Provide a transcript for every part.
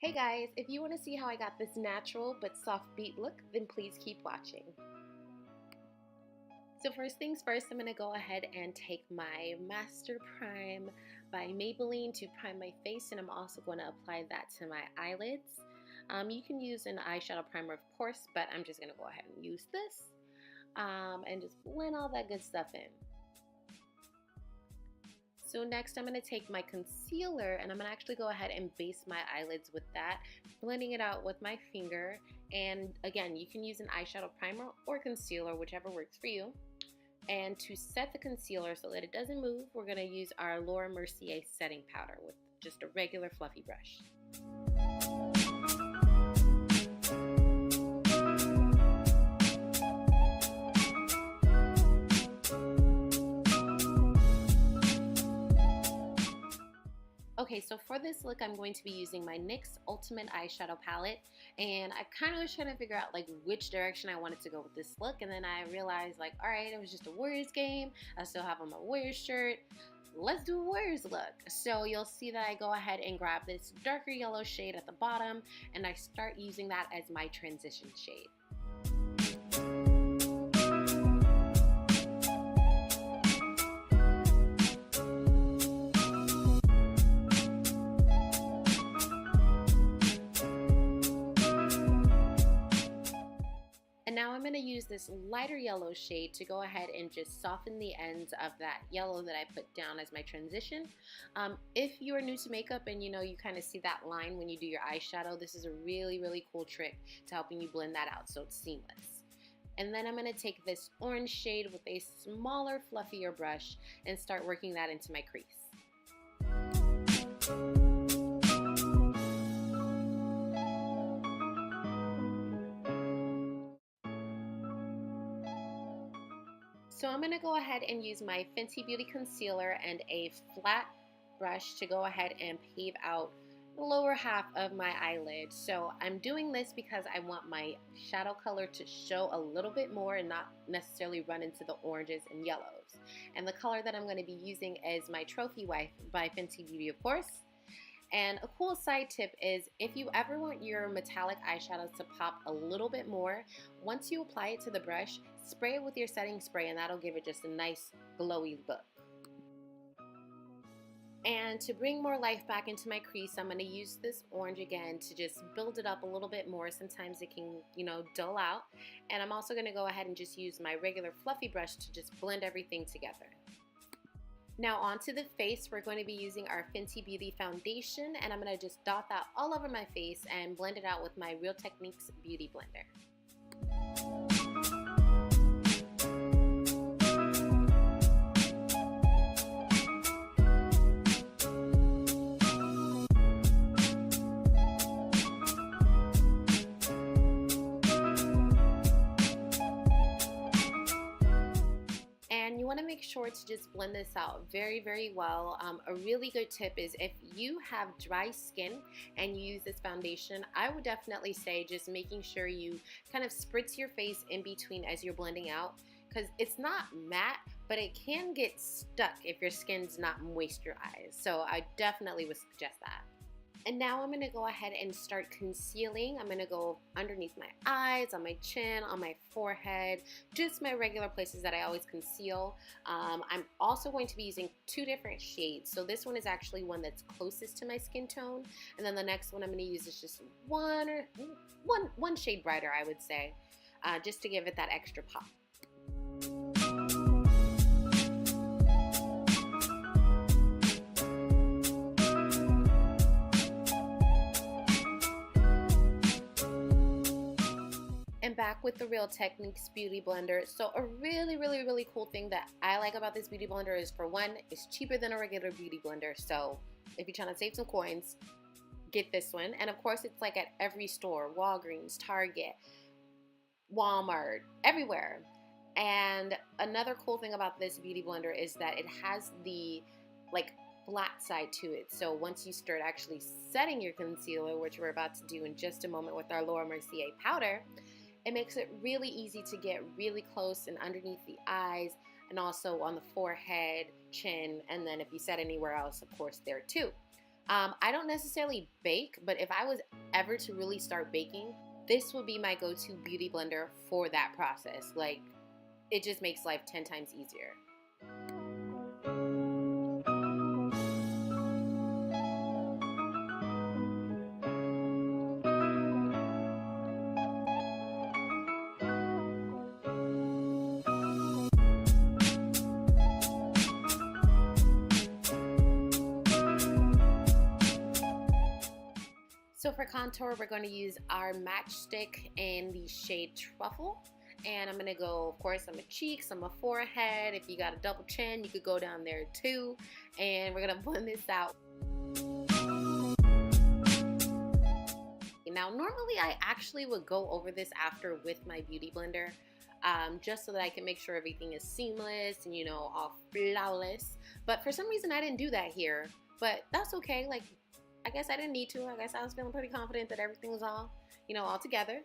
Hey guys, if you want to see how I got this natural but soft beat look, then please keep watching. So first things first, I'm going to go ahead and take my Master Prime by Maybelline to prime my face, and I'm also going to apply that to my eyelids. You can use an eyeshadow primer, of course, but I'm just going to go ahead and use this and just blend all that good stuff in. So next I'm going to take my concealer and I'm going to actually go ahead and base my eyelids with that, blending it out with my finger. And again, you can use an eyeshadow primer or concealer, whichever works for you. And to set the concealer so that it doesn't move, we're going to use our Laura Mercier setting powder with just a regular fluffy brush. Okay, so for this look, I'm going to be using my NYX Ultimate Eyeshadow Palette, and I kind of was trying to figure out like which direction I wanted to go with this look, and then I realized like, all right, it was just a Warriors game. I still have on my Warriors shirt. Let's do a Warriors look. So you'll see that I go ahead and grab this darker yellow shade at the bottom, and I start using that as my transition shade. And now I'm going to use this lighter yellow shade to go ahead and just soften the ends of that yellow that I put down as my transition. If you are new to makeup and you kind of see that line when you do your eyeshadow, this is a really cool trick to helping you blend that out so it's seamless. And then I'm going to take this orange shade with a smaller, fluffier brush and start working that into my crease. So I'm going to go ahead and use my Fenty Beauty Concealer and a flat brush to go ahead and pave out the lower half of my eyelid. So I'm doing this because I want my shadow color to show a little bit more and not necessarily run into the oranges and yellows. And the color that I'm going to be using is my Trophy Wife by Fenty Beauty, of course. And a cool side tip is if you ever want your metallic eyeshadows to pop a little bit more, once you apply it to the brush, spray it with your setting spray and that'll give it just a nice glowy look. And to bring more life back into my crease, I'm going to use this orange again to just build it up a little bit more. Sometimes it can, dull out. And I'm also going to go ahead and just use my regular fluffy brush to just blend everything together. Now onto the face, we're going to be using our Fenty Beauty foundation, and I'm going to just dot that all over my face and blend it out with my Real Techniques Beauty Blender. Make sure to just blend this out very well. A really good tip is if you have dry skin and you use this foundation, I would definitely say just making sure you kind of spritz your face in between as you're blending out, because it's not matte, but it can get stuck if your skin's not moisturized. So I definitely would suggest that. And now I'm going to go ahead and start concealing. I'm going to go underneath my eyes, on my chin, on my forehead, just my regular places that I always conceal. I'm also going to be using two different shades. So this one is actually one that's closest to my skin tone. And then the next one I'm going to use is just one shade brighter, I would say, just to give it that extra pop. And back with the Real Techniques Beauty Blender. So a really cool thing that I like about this beauty blender is, for one, it's cheaper than a regular beauty blender. So if you're trying to save some coins, get this one. And of course, it's like at every store: Walgreens, Target, Walmart, everywhere. And another cool thing about this beauty blender is that it has the flat side to it. So once you start actually setting your concealer, which we're about to do in just a moment with our Laura Mercier powder, it makes it really easy to get really close and underneath the eyes, and also on the forehead, chin, and then if you set anywhere else, of course, there too. I don't necessarily bake, but if I was ever to really start baking, this would be my go-to beauty blender for that process. Like, it just makes life 10 times easier. So for contour, we're going to use our matchstick in the shade Truffle. And I'm going to go, of course, on my cheeks, on my forehead. If you got a double chin, you could go down there too. And we're going to blend this out. Now, normally I actually would go over this after with my beauty blender, just so that I can make sure everything is seamless and, you know, all flawless. But for some reason, I didn't do that here. But that's okay. Like, I guess I didn't need to. I guess I was feeling pretty confident that everything was all, you know, all together.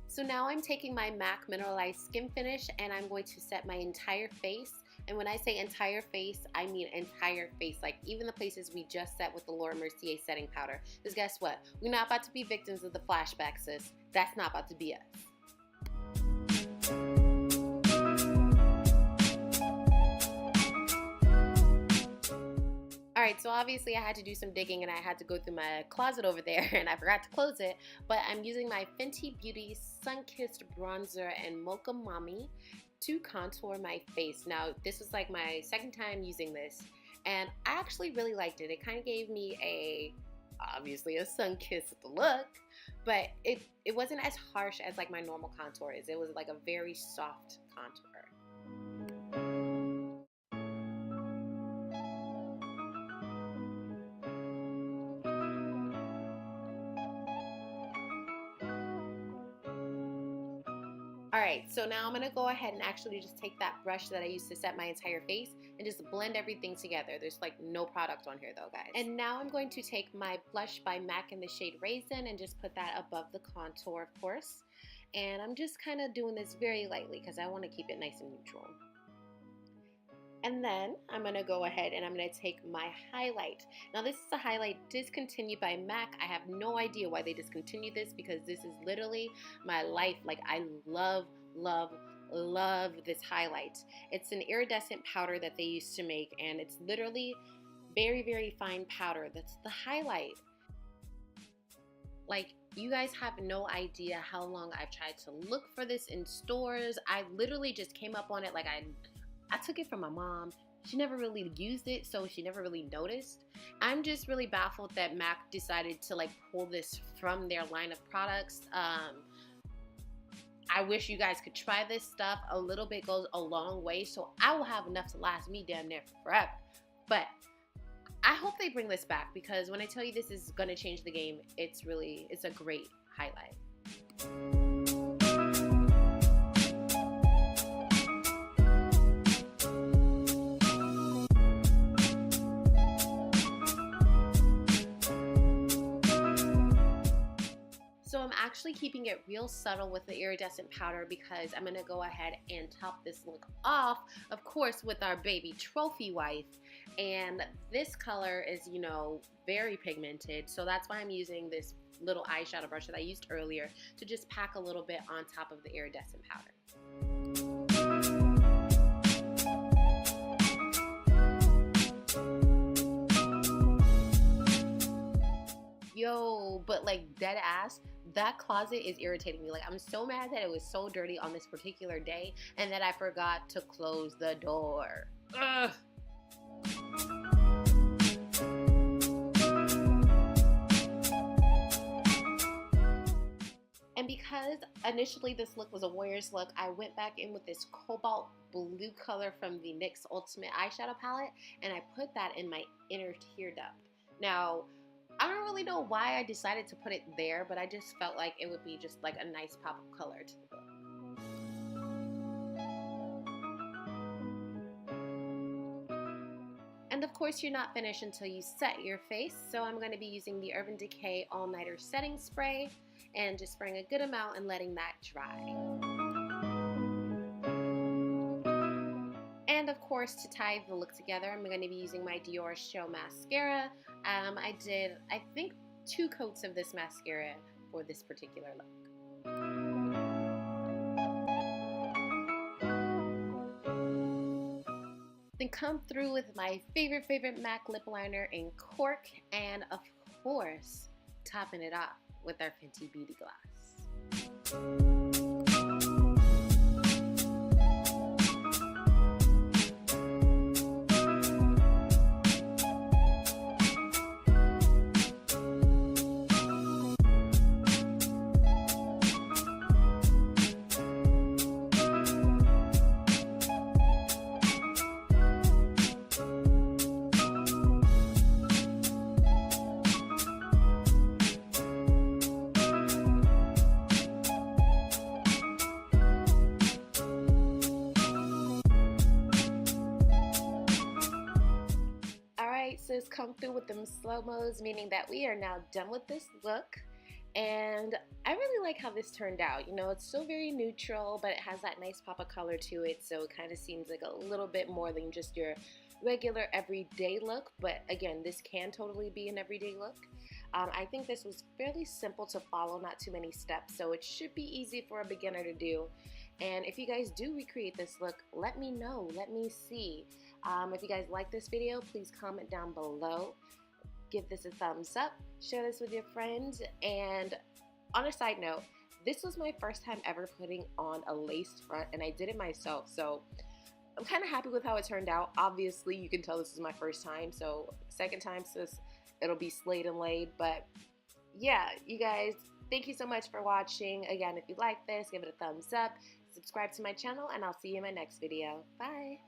So now I'm taking my MAC Mineralized Skin Finish and I'm going to set my entire face. And when I say entire face, I mean entire face, like even the places we just set with the Laura Mercier setting powder. Because guess what? We're not about to be victims of the flashback, sis. That's not about to be us. Alright, so obviously I had to do some digging and I had to go through my closet over there and I forgot to close it, but I'm using my Fenty Beauty Sun-Kissed Bronzer and Mocha Mami to contour my face. Now, this was like my second time using this and I actually really liked it. It kind of gave me obviously a sun-kissed look, but it wasn't as harsh as like my normal contour is. It was like a very soft contour. Alright, so now I'm going to go ahead and actually just take that brush that I used to set my entire face and just blend everything together. There's like no product on here though, guys. And now I'm going to take my blush by MAC in the shade Raisin and just put that above the contour, of course. And I'm just kind of doing this very lightly because I want to keep it nice and neutral. And then I'm going to go ahead and I'm going to take my highlight. Now this is a highlight discontinued by MAC. I have no idea why they discontinued this because this is literally my life. Like I love, love, love this highlight. It's an iridescent powder that they used to make and it's literally very, very fine powder. That's the highlight. Like, you guys have no idea how long I've tried to look for this in stores. I literally just came up on it like I took it from my mom. She never really used it, so she never really noticed. I'm just really baffled that MAC decided to like pull this from their line of products. I wish you guys could try this stuff. A little bit goes a long way, so I will have enough to last me damn near forever. But I hope they bring this back because when I tell you this is gonna change the game, it's a great highlight. So I'm actually keeping it real subtle with the iridescent powder because I'm going to go ahead and top this look off, of course, with our baby trophy wife. And this color is, you know, very pigmented. So that's why I'm using this little eyeshadow brush that I used earlier to just pack a little bit on top of the iridescent powder. Yo, but like dead ass, that closet is irritating me. Like I'm so mad that it was so dirty on this particular day and that I forgot to close the door. Ugh. And because initially this look was a warrior's look, I went back in with this cobalt blue color from the NYX Ultimate Eyeshadow Palette and I put that in my inner tear duct. Now, I don't really know why I decided to put it there, but I just felt like it would be just like a nice pop of color to the look. And of course, you're not finished until you set your face, so I'm going to be using the Urban Decay All Nighter Setting Spray. and just spraying a good amount and letting that dry. And of course, to tie the look together, I'm going to be using my Dior Show Mascara. I did, I think, 2 coats of this mascara for this particular look. Then come through with my favorite MAC lip liner in Cork, and of course, topping it off with our Fenty Beauty Gloss. So it's come through with them slow-mos, meaning that we are now done with this look. And I really like how this turned out. You know, it's still very neutral, but it has that nice pop of color to it, so it kind of seems like a little bit more than just your regular everyday look. But again, this can totally be an everyday look. I think this was fairly simple to follow, not too many steps, so it should be easy for a beginner to do. And if you guys do recreate this look, let me know, let me see. If you guys like this video, please comment down below. Give this a thumbs up, share this with your friends, and on a side note, this was my first time ever putting on a laced front, and I did it myself, so I'm kind of happy with how it turned out. Obviously, you can tell this is my first time, so second time, sis, it'll be slayed and laid. But yeah, you guys, thank you so much for watching. Again, if you like this, give it a thumbs up, subscribe to my channel, and I'll see you in my next video. Bye!